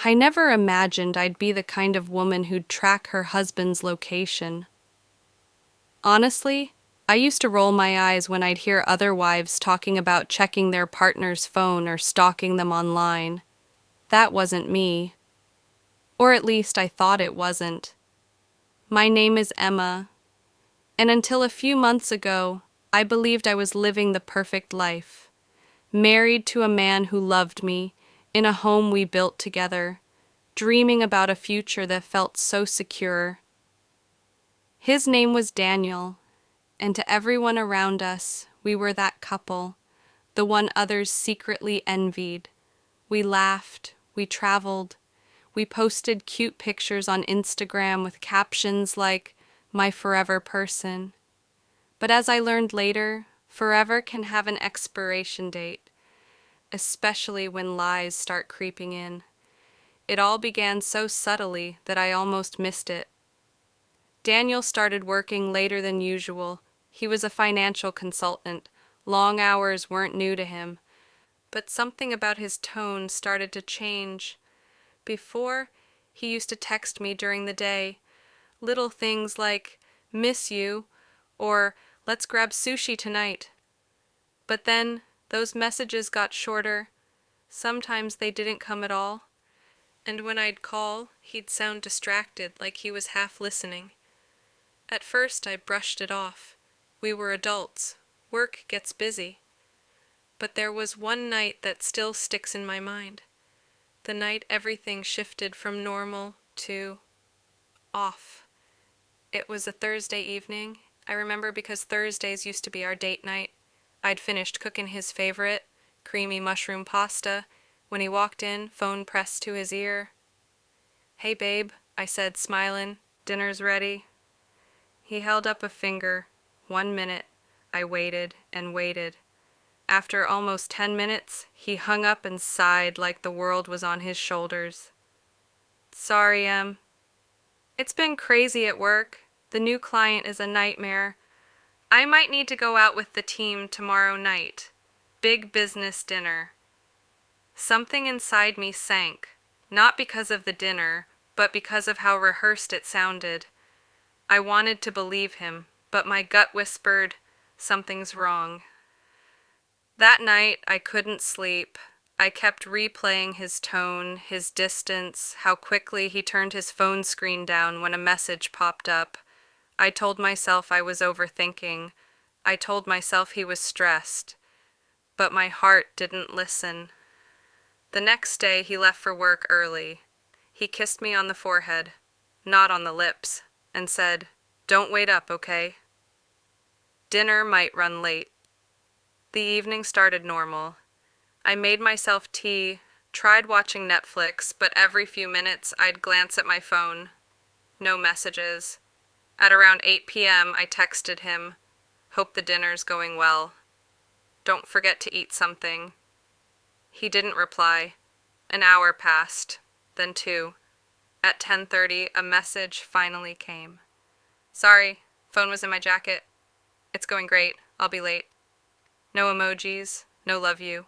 I never imagined I'd be the kind of woman who'd track her husband's location. Honestly, I used to roll my eyes when I'd hear other wives talking about checking their partner's phone or stalking them online. That wasn't me. Or at least I thought it wasn't. My name is Emma, and until a few months ago, I believed I was living the perfect life. Married to a man who loved me, in a home we built together, dreaming about a future that felt so secure. His name was Daniel, and to everyone around us, we were that couple, the one others secretly envied. We laughed, we traveled, we posted cute pictures on Instagram with captions like, "My forever person." But as I learned later, forever can have an expiration date, especially when lies start creeping in. It all began so subtly that I almost missed it. Daniel started working later than usual. He was a financial consultant. Long hours weren't new to him. But something about his tone started to change. Before, he used to text me during the day. Little things like, "Miss you," or "Let's grab sushi tonight." But then, those messages got shorter. Sometimes they didn't come at all. And when I'd call, he'd sound distracted, like he was half listening. At first, I brushed it off. We were adults. Work gets busy. But there was one night that still sticks in my mind. The night everything shifted from normal to off. It was a Thursday evening. I remember because Thursdays used to be our date night. I'd finished cooking his favorite, creamy mushroom pasta, when he walked in, phone pressed to his ear. "Hey babe," I said, smiling, "dinner's ready." He held up a finger. 1 minute. I waited and waited. After almost 10 minutes, he hung up and sighed like the world was on his shoulders. "Sorry, Em. It's been crazy at work. The new client is a nightmare. I might need to go out with the team tomorrow night. Big business dinner." Something inside me sank, not because of the dinner, but because of how rehearsed it sounded. I wanted to believe him, but my gut whispered, something's wrong. That night, I couldn't sleep. I kept replaying his tone, his distance, how quickly he turned his phone screen down when a message popped up. I told myself I was overthinking. I told myself he was stressed. But my heart didn't listen. The next day, he left for work early. He kissed me on the forehead, not on the lips, and said, "Don't wait up, okay?" Dinner might run late. The evening started normal. I made myself tea, tried watching Netflix, but every few minutes I'd glance at my phone. No messages. At around 8 p.m., I texted him, "Hope the dinner's going well. Don't forget to eat something." He didn't reply. An hour passed, then 2. At 10:30, a message finally came. "Sorry, phone was in my jacket. It's going great. I'll be late." No emojis, no love you.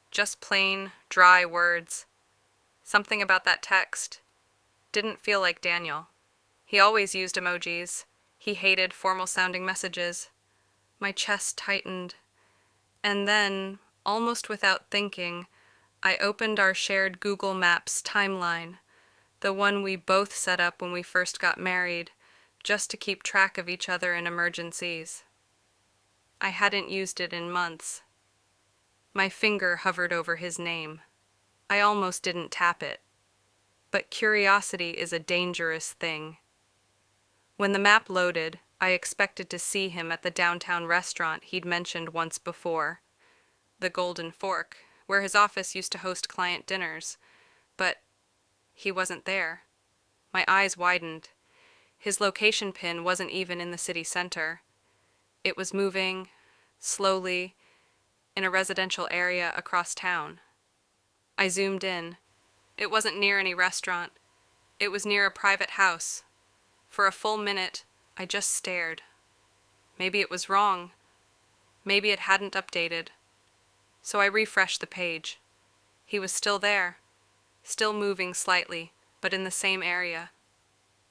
Just plain, dry words. Something about that text didn't feel like Daniel. He always used emojis. He hated formal-sounding messages. My chest tightened. And then, almost without thinking, I opened our shared Google Maps timeline, the one we both set up when we first got married, just to keep track of each other in emergencies. I hadn't used it in months. My finger hovered over his name. I almost didn't tap it. But curiosity is a dangerous thing. When the map loaded, I expected to see him at the downtown restaurant he'd mentioned once before, the Golden Fork, where his office used to host client dinners. But he wasn't there. My eyes widened. His location pin wasn't even in the city center. It was moving, slowly, in a residential area across town. I zoomed in. It wasn't near any restaurant. It was near a private house. For a full minute, I just stared. Maybe it was wrong. Maybe it hadn't updated. So I refreshed the page. He was still there. still moving slightly, but in the same area.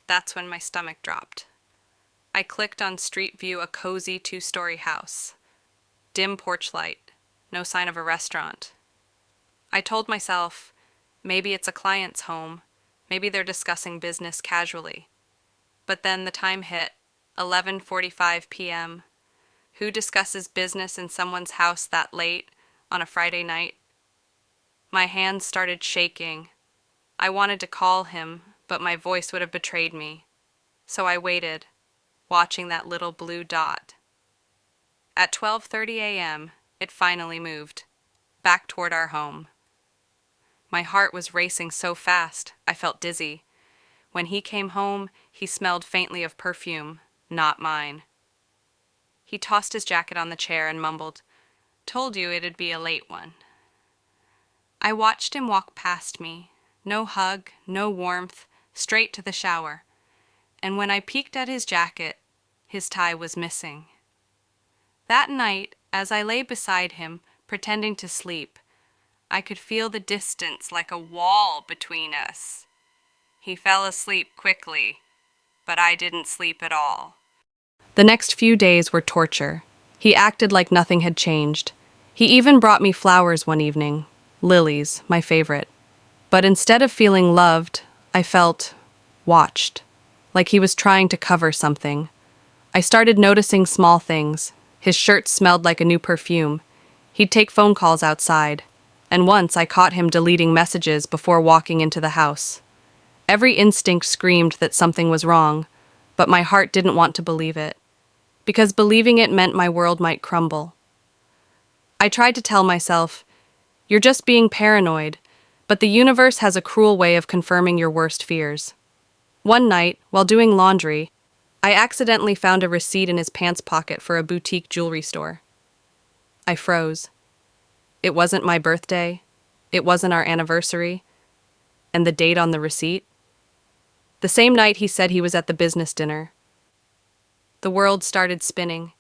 That's when my stomach dropped. I clicked on Street View, a cozy two-story house. Dim porch light, no sign of a restaurant. I told myself, maybe it's a client's home, maybe they're discussing business casually. But then the time hit, 11:45 p.m. Who discusses business in someone's house that late on a Friday night? My hands started shaking. I wanted to call him, but my voice would have betrayed me. So I waited, watching that little blue dot. At 12:30 a.m., it finally moved, back toward our home. My heart was racing so fast, I felt dizzy. When he came home, he smelled faintly of perfume, not mine. He tossed his jacket on the chair and mumbled, "Told you it'd be a late one." I watched him walk past me. No hug, no warmth, straight to the shower. And when I peeked at his jacket, his tie was missing. That night, as I lay beside him, pretending to sleep, I could feel the distance like a wall between us. He fell asleep quickly, but I didn't sleep at all. The next few days were torture. He acted like nothing had changed. He even brought me flowers one evening, lilies, my favorite. But instead of feeling loved, I felt watched, like he was trying to cover something. I started noticing small things. His shirt smelled like a new perfume. He'd take phone calls outside. And once I caught him deleting messages before walking into the house. Every instinct screamed that something was wrong, but my heart didn't want to believe it, because believing it meant my world might crumble. I tried to tell myself, "You're just being paranoid," but the universe has a cruel way of confirming your worst fears. One night, while doing laundry, I accidentally found a receipt in his pants pocket for a boutique jewelry store. I froze. It wasn't my birthday, it wasn't our anniversary, and the date on the receipt? The same night he said he was at the business dinner. The world started spinning.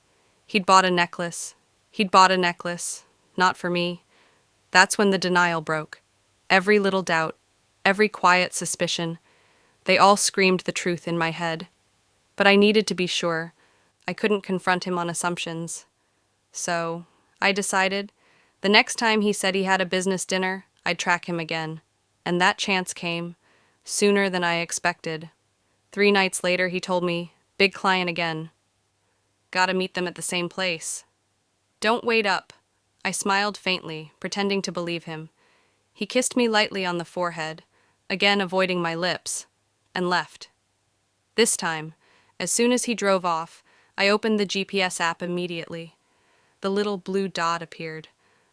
He'd bought a necklace. He'd bought a necklace. Not for me. That's when the denial broke. Every little doubt, every quiet suspicion, they all screamed the truth in my head. But I needed to be sure. I couldn't confront him on assumptions. So, I decided, the next time he said he had a business dinner, I'd track him again. And that chance came, sooner than I expected. 3 nights later, he told me, "Big client again. Gotta meet them at the same place." "Don't wait up." I smiled faintly, pretending to believe him. He kissed me lightly on the forehead, again avoiding my lips, and left. This time, as soon as he drove off, I opened the GPS app immediately. The little blue dot appeared.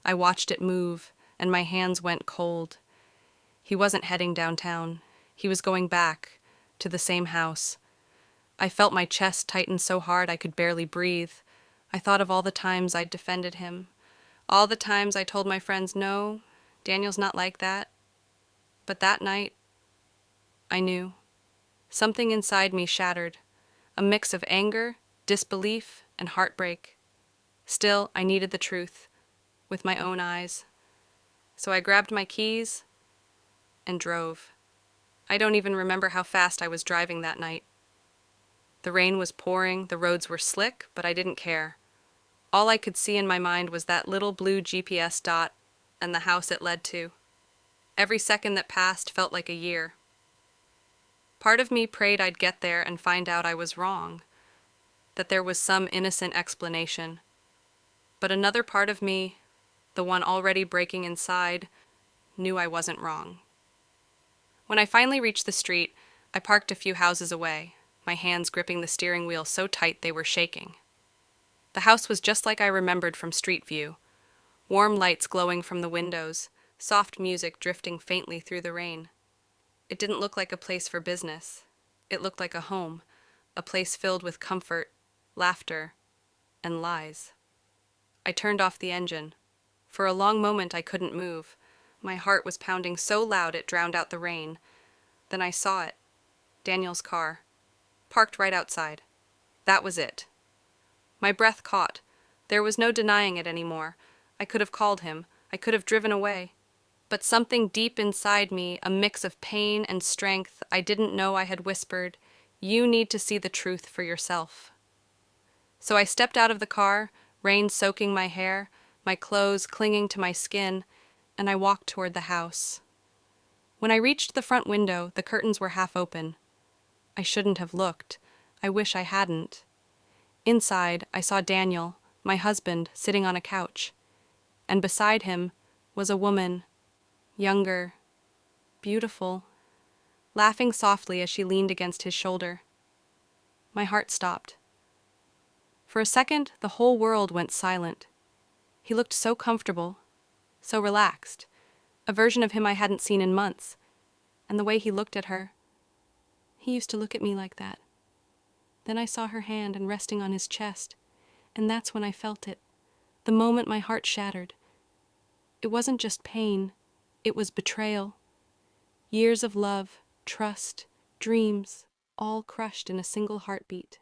I watched it move, and my hands went cold. He wasn't heading downtown. He was going back, to the same house. I felt my chest tighten so hard I could barely breathe. I thought of all the times I'd defended him. All the times I told my friends, "No, Daniel's not like that." But that night, I knew. Something inside me shattered. A mix of anger, disbelief, and heartbreak. Still, I needed the truth, with my own eyes. So I grabbed my keys and drove. I don't even remember how fast I was driving that night. The rain was pouring, the roads were slick, but I didn't care. All I could see in my mind was that little blue GPS dot and the house it led to. Every second that passed felt like a year. Part of me prayed I'd get there and find out I was wrong, that there was some innocent explanation. But another part of me, the one already breaking inside, knew I wasn't wrong. When I finally reached the street, I parked a few houses away, my hands gripping the steering wheel so tight they were shaking. The house was just like I remembered from Street View. Warm lights glowing from the windows, soft music drifting faintly through the rain. It didn't look like a place for business. It looked like a home, a place filled with comfort, laughter, and lies. I turned off the engine. For a long moment I couldn't move. My heart was pounding so loud it drowned out the rain. Then I saw it. Daniel's car. Parked right outside. That was it. My breath caught. There was no denying it anymore. I could have called him. I could have driven away. But something deep inside me, a mix of pain and strength I didn't know I had whispered, "You need to see the truth for yourself." So I stepped out of the car, rain soaking my hair, my clothes clinging to my skin, and I walked toward the house. When I reached the front window, the curtains were half open. I shouldn't have looked. I wish I hadn't. Inside, I saw Daniel, my husband, sitting on a couch. And beside him was a woman, younger, beautiful, laughing softly as she leaned against his shoulder. My heart stopped. For a second, the whole world went silent. He looked so comfortable, so relaxed, a version of him I hadn't seen in months. And the way he looked at her, he used to look at me like that. Then I saw her hand and resting on his chest, and that's when I felt it, the moment my heart shattered. It wasn't just pain, it was betrayal. Years of love, trust, dreams, all crushed in a single heartbeat.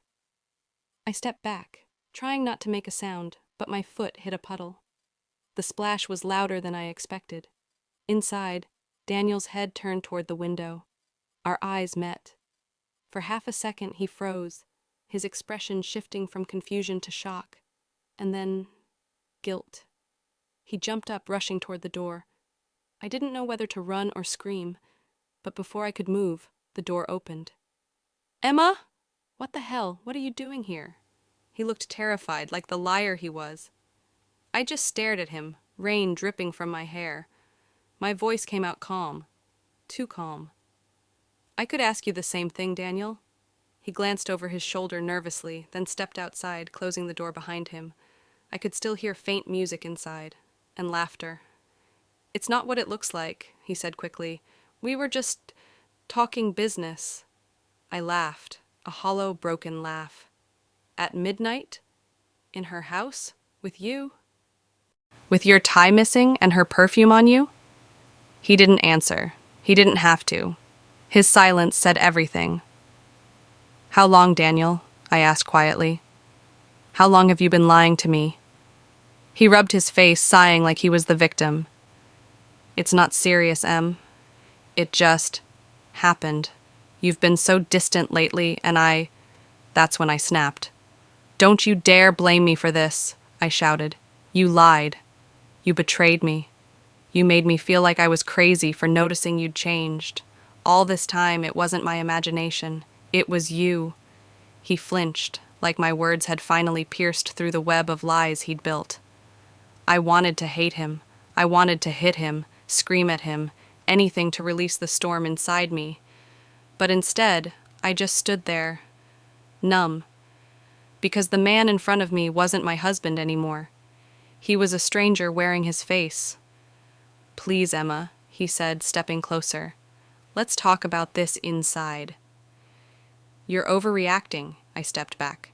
I stepped back, trying not to make a sound, but my foot hit a puddle. The splash was louder than I expected. Inside, Daniel's head turned toward the window. Our eyes met. For half a second he froze, his expression shifting from confusion to shock, and then guilt. He jumped up, rushing toward the door. I didn't know whether to run or scream, but before I could move, the door opened. "Emma? What the hell? What are you doing here?" He looked terrified, like the liar he was. I just stared at him, rain dripping from my hair. My voice came out calm, too calm. "I could ask you the same thing, Daniel." He glanced over his shoulder nervously, then stepped outside, closing the door behind him. I could still hear faint music inside, and laughter. "It's not what it looks like," he said quickly. "We were just talking business." I laughed, a hollow, broken laugh. "At midnight? In her house? With you? With your tie missing and her perfume on you?" He didn't answer. He didn't have to. His silence said everything. "How long, Daniel?" I asked quietly. "How long have you been lying to me?" He rubbed his face, sighing like he was the victim. "It's not serious, Em. It just happened. You've been so distant lately, and That's when I snapped. "Don't you dare blame me for this," I shouted. "You lied. You betrayed me. You made me feel like I was crazy for noticing you'd changed. All this time, it wasn't my imagination. It was you." He flinched, like my words had finally pierced through the web of lies he'd built. I wanted to hate him. I wanted to hit him, scream at him, anything to release the storm inside me. But instead, I just stood there, numb, because the man in front of me wasn't my husband anymore. He was a stranger wearing his face. "Please, Emma," he said, stepping closer. "Let's talk about this inside." "You're overreacting," I stepped back.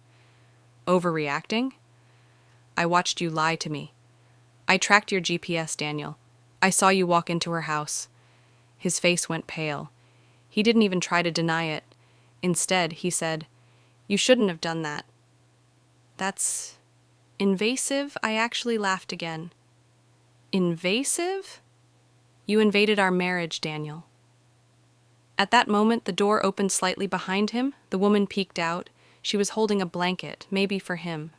"Overreacting?" "I watched you lie to me. I tracked your GPS, Daniel. I saw you walk into her house." His face went pale. He didn't even try to deny it. Instead, he said, "You shouldn't have done that." "That's invasive?" I actually laughed again. "Invasive?" "You invaded our marriage, Daniel." At that moment, the door opened slightly behind him. The woman peeked out. She was holding a blanket, maybe for him.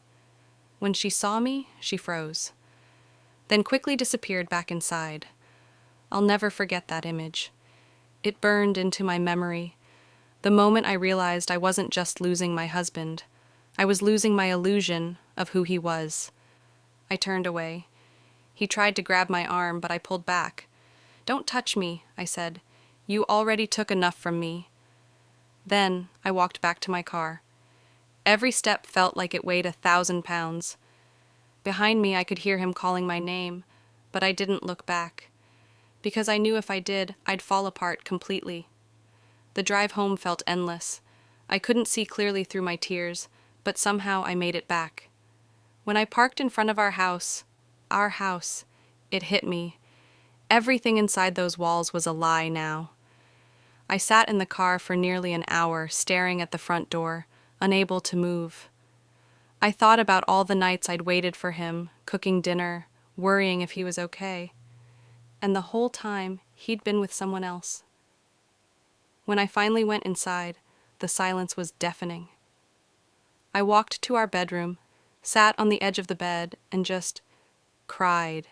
When she saw me, she froze, then quickly disappeared back inside. I'll never forget that image. It burned into my memory. The moment I realized I wasn't just losing my husband, I was losing my illusion of who he was. I turned away. He tried to grab my arm, but I pulled back. "Don't touch me," I said. "You already took enough from me." Then I walked back to my car. Every step felt like it weighed 1,000 pounds. Behind me, I could hear him calling my name, but I didn't look back, because I knew if I did, I'd fall apart completely. The drive home felt endless. I couldn't see clearly through my tears, but somehow I made it back. When I parked in front of our house, it hit me. Everything inside those walls was a lie now. I sat in the car for nearly an hour, staring at the front door, unable to move. I thought about all the nights I'd waited for him, cooking dinner, worrying if he was okay. and the whole time he'd been with someone else. When I finally went inside, the silence was deafening. I walked to our bedroom, sat on the edge of the bed, and just cried.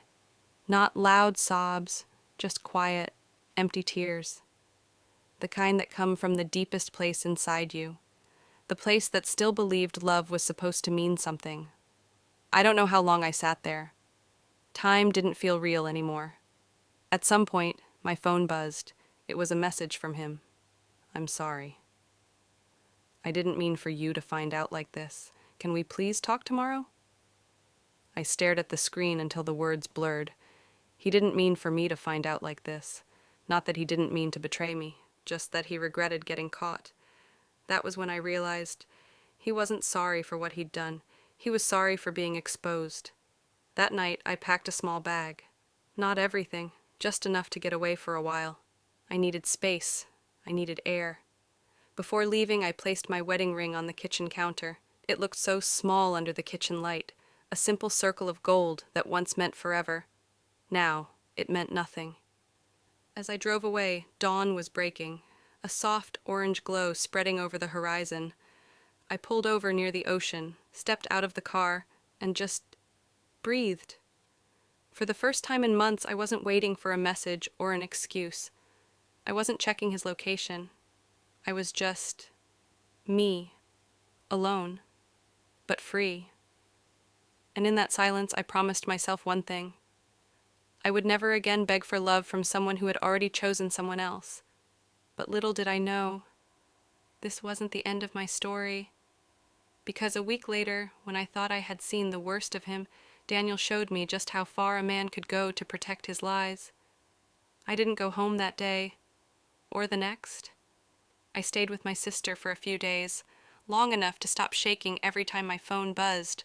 Not loud sobs, just quiet, empty tears. The kind that come from the deepest place inside you. The place that still believed love was supposed to mean something. I don't know how long I sat there. Time didn't feel real anymore. At some point, my phone buzzed. It was a message from him. I'm sorry. I didn't mean for you to find out like this. Can we please talk tomorrow? I stared at the screen until the words blurred. He didn't mean for me to find out like this. Not that he didn't mean to betray me, just that he regretted getting caught. That was when I realized he wasn't sorry for what he'd done. He was sorry for being exposed. That night, I packed a small bag. Not everything, just enough to get away for a while. I needed space. I needed air. Before leaving, I placed my wedding ring on the kitchen counter. It looked so small under the kitchen light, a simple circle of gold that once meant forever. Now, it meant nothing. As I drove away, dawn was breaking, a soft orange glow spreading over the horizon. I pulled over near the ocean, stepped out of the car, and just breathed. For the first time in months, I wasn't waiting for a message or an excuse. I wasn't checking his location. I was just me, alone, but free. And in that silence, I promised myself one thing. I would never again beg for love from someone who had already chosen someone else. But little did I know, this wasn't the end of my story. Because a week later, when I thought I had seen the worst of him, Daniel showed me just how far a man could go to protect his lies. I didn't go home that day, or the next. I stayed with my sister for a few days, long enough to stop shaking every time my phone buzzed,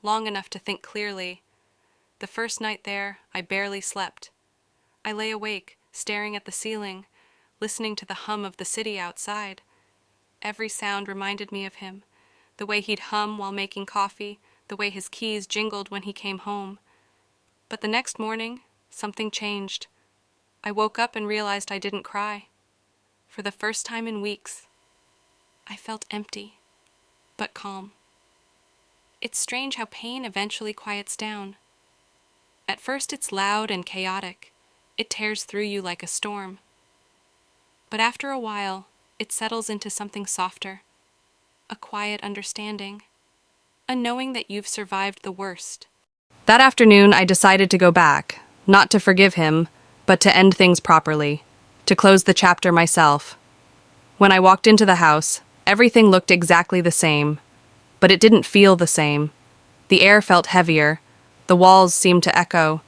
long enough to think clearly. The first night there, I barely slept. I lay awake, staring at the ceiling, listening to the hum of the city outside. Every sound reminded me of him, the way he'd hum while making coffee, the way his keys jingled when he came home. But the next morning, something changed. I woke up and realized I didn't cry. For the first time in weeks, I felt empty, but calm. It's strange how pain eventually quiets down. At first it's loud and chaotic. It tears through you like a storm. But after a while, it settles into something softer, a quiet understanding, a knowing that you've survived the worst. That afternoon, I decided to go back, not to forgive him, but to end things properly, to close the chapter myself. When I walked into the house, everything looked exactly the same, but it didn't feel the same. The air felt heavier, the walls seemed to echo,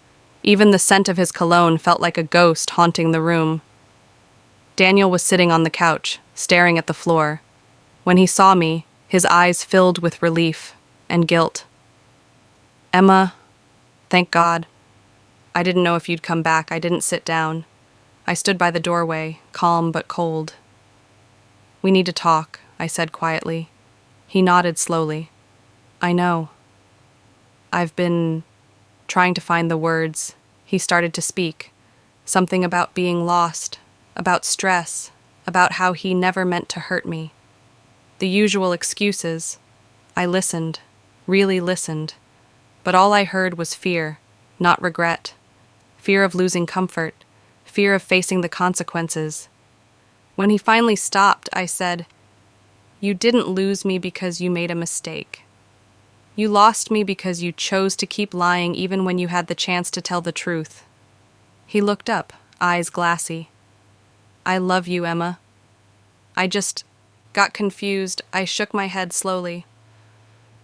even the scent of his cologne felt like a ghost haunting the room. Daniel was sitting on the couch, staring at the floor. When he saw me, his eyes filled with relief and guilt. Emma, thank God. I didn't know if you'd come back. I didn't sit down. I stood by the doorway, calm but cold. We need to talk, I said quietly. He nodded slowly. I know. I've been trying to find the words. He started to speak. Something about being lost, about stress, about how he never meant to hurt me. The usual excuses. I listened, really listened. But all I heard was fear, not regret. Fear of losing comfort, fear of facing the consequences. When he finally stopped, I said, "You didn't lose me because you made a mistake. You lost me because you chose to keep lying even when you had the chance to tell the truth." He looked up, eyes glassy. "I love you, Emma." I just got confused. I shook my head slowly.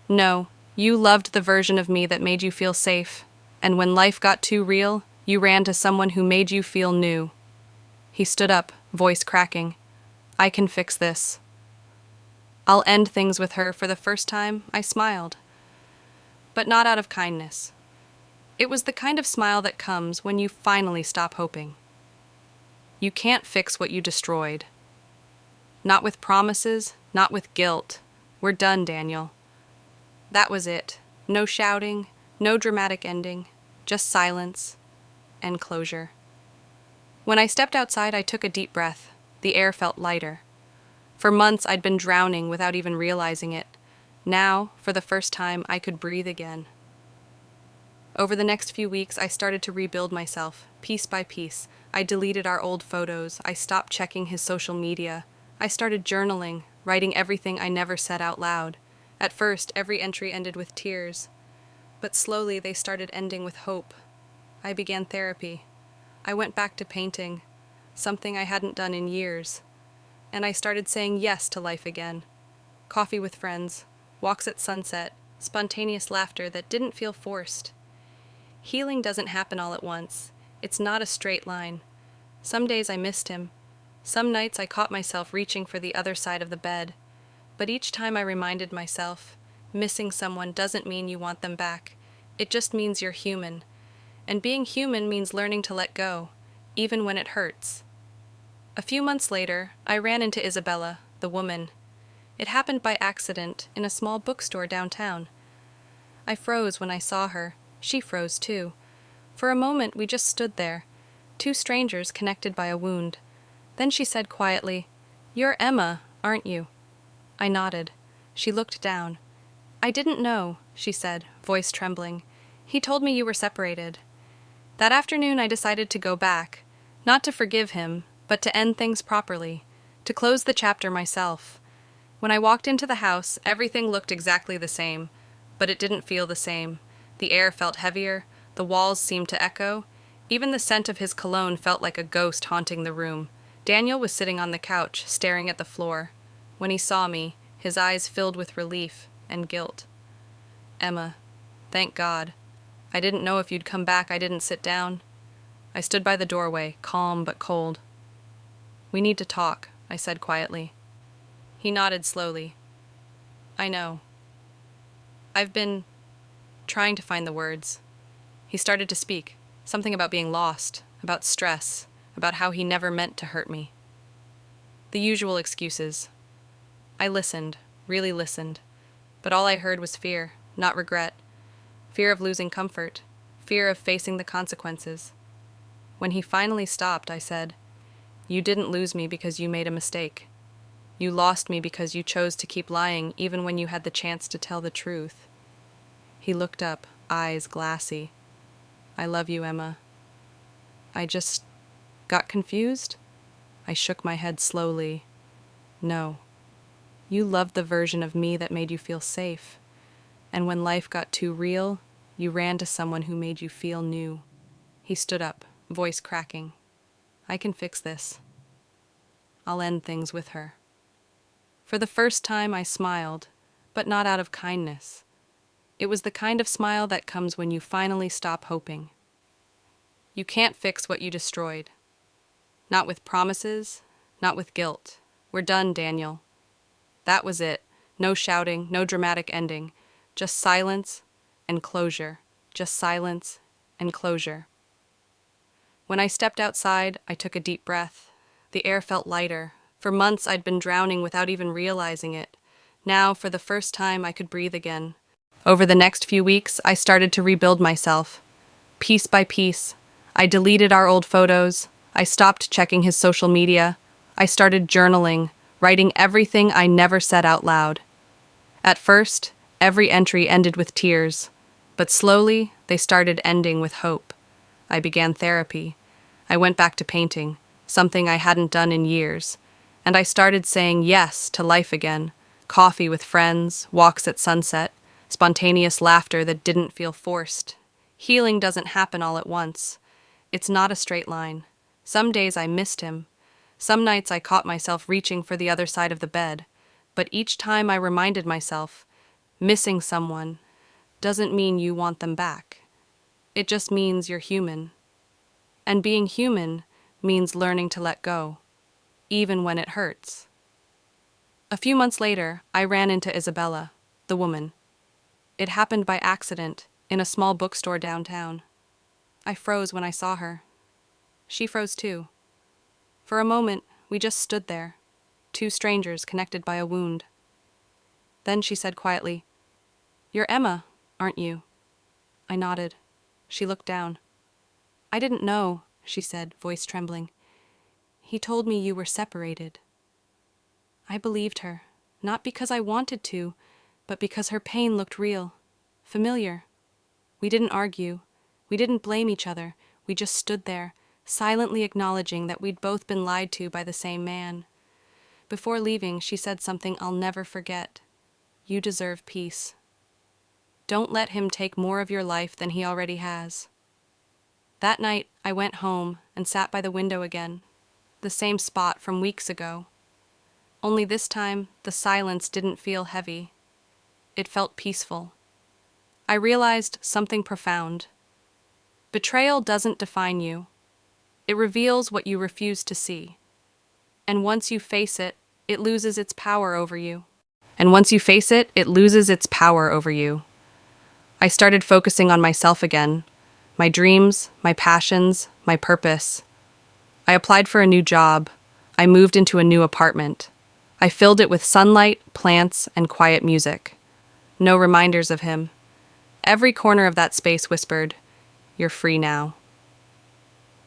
"No, you loved the version of me that made you feel safe, and when life got too real, you ran to someone who made you feel new." He stood up, voice cracking. "I can fix this. I'll end things with her." For the first time, I smiled. But not out of kindness. It was the kind of smile that comes when you finally stop hoping. You can't fix what you destroyed. Not with promises, not with guilt. We're done, Daniel. That was it. No shouting, no dramatic ending, just silence and closure. When I stepped outside, I took a deep breath. The air felt lighter. For months, I'd been drowning without even realizing it. Now, for the first time, I could breathe again. Over the next few weeks, I started to rebuild myself, piece by piece. I deleted our old photos. I stopped checking his social media. I started journaling, writing everything I never said out loud. At first, every entry ended with tears. But slowly, they started ending with hope. I began therapy. I went back to painting, something I hadn't done in years. And I started saying yes to life again. Coffee with friends, walks at sunset, spontaneous laughter that didn't feel forced. Healing doesn't happen all at once. It's not a straight line. Some days I missed him. Some nights I caught myself reaching for the other side of the bed. But each time I reminded myself, missing someone doesn't mean you want them back. It just means you're human. And being human means learning to let go, even when it hurts. A few months later, I ran into Isabella, the woman. It happened by accident in a small bookstore downtown. I froze when I saw her. She froze too. For a moment, we just stood there, two strangers connected by a wound. Then she said quietly, "You're Emma, aren't you?" I nodded. She looked down. "I didn't know," she said, voice trembling. "He told me you were separated." That afternoon, I decided to go back, not to forgive him, but to end things properly, to close the chapter myself. When I walked into the house, everything looked exactly the same, but it didn't feel the same. The air felt heavier, the walls seemed to echo. Even the scent of his cologne felt like a ghost haunting the room. Daniel was sitting on the couch, staring at the floor. When he saw me, his eyes filled with relief and guilt. "Emma, thank God. I didn't know if you'd come back. I didn't sit down." I stood by the doorway, calm but cold. "We need to talk," I said quietly. He nodded slowly. "I know. I've been trying to find the words." He started to speak, something about being lost, about stress, about how he never meant to hurt me. The usual excuses. I listened, really listened, but all I heard was fear, not regret. Fear of losing comfort, fear of facing the consequences. When he finally stopped, I said, "You didn't lose me because you made a mistake. You lost me because you chose to keep lying even when you had the chance to tell the truth." He looked up, eyes glassy. "I love you, Emma." I just got confused. I shook my head slowly. "No. You loved the version of me that made you feel safe. And when life got too real, you ran to someone who made you feel new." He stood up, voice cracking. "I can fix this. I'll end things with her." For the first time, I smiled, but not out of kindness. It was the kind of smile that comes when you finally stop hoping. You can't fix what you destroyed. Not with promises, not with guilt. We're done, Daniel. That was it. No shouting, no dramatic ending. Just silence and closure. Just silence and closure. When I stepped outside, I took a deep breath. The air felt lighter. For months, I'd been drowning without even realizing it. Now, for the first time, I could breathe again. Over the next few weeks, I started to rebuild myself. Piece by piece, I deleted our old photos. I stopped checking his social media. I started journaling, writing everything I never said out loud. At first, every entry ended with tears, but slowly, they started ending with hope. I began therapy. I went back to painting, something I hadn't done in years, and I started saying yes to life again. Coffee with friends, walks at sunset, spontaneous laughter that didn't feel forced. Healing doesn't happen all at once. It's not a straight line. Some days I missed him. Some nights I caught myself reaching for the other side of the bed. But each time I reminded myself, missing someone doesn't mean you want them back. It just means you're human. And being human means learning to let go, even when it hurts. A few months later, I ran into Isabella, the woman. It happened by accident in a small bookstore downtown. I froze when I saw her. She froze too. For a moment, we just stood there, two strangers connected by a wound. Then she said quietly, "You're Emma, aren't you?" I nodded. She looked down. "I didn't know," she said, voice trembling. He told me you were separated. I believed her, not because I wanted to, but because her pain looked real, familiar. We didn't argue. We didn't blame each other. We just stood there, silently acknowledging that we'd both been lied to by the same man. Before leaving, she said something I'll never forget. You deserve peace. Don't let him take more of your life than he already has. That night, I went home and sat by the window again, the same spot from weeks ago. Only this time, the silence didn't feel heavy. It felt peaceful. I realized something profound. Betrayal doesn't define you. It reveals what you refuse to see. And once you face it, it loses its power over you. I started focusing on myself again, my dreams, my passions, my purpose. I applied for a new job. I moved into a new apartment. I filled it with sunlight, plants, and quiet music. No reminders of him. Every corner of that space whispered, "You're free now."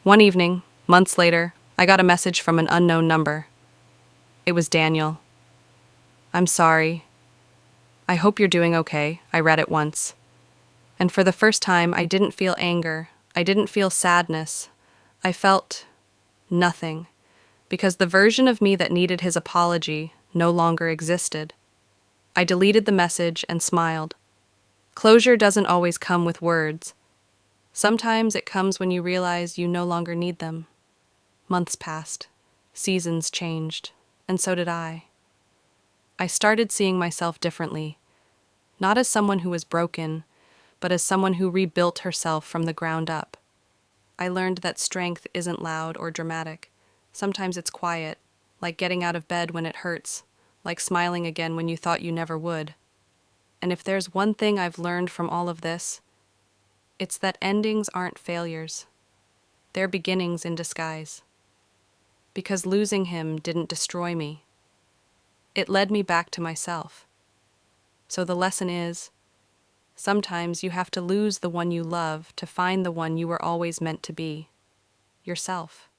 One evening, months later, I got a message from an unknown number. It was Daniel. "I'm sorry. I hope you're doing okay," I read it once. And for the first time, I didn't feel anger. I didn't feel sadness. I felt nothing, because the version of me that needed his apology no longer existed. I deleted the message and smiled. Closure doesn't always come with words. Sometimes it comes when you realize you no longer need them. Months passed. Seasons changed. And so did I. I started seeing myself differently, not as someone who was broken, but as someone who rebuilt herself from the ground up. I learned that strength isn't loud or dramatic. Sometimes it's quiet, like getting out of bed when it hurts, like smiling again when you thought you never would. And if there's one thing I've learned from all of this, it's that endings aren't failures. They're beginnings in disguise. Because losing him didn't destroy me. It led me back to myself. So the lesson is, sometimes you have to lose the one you love to find the one you were always meant to be, yourself.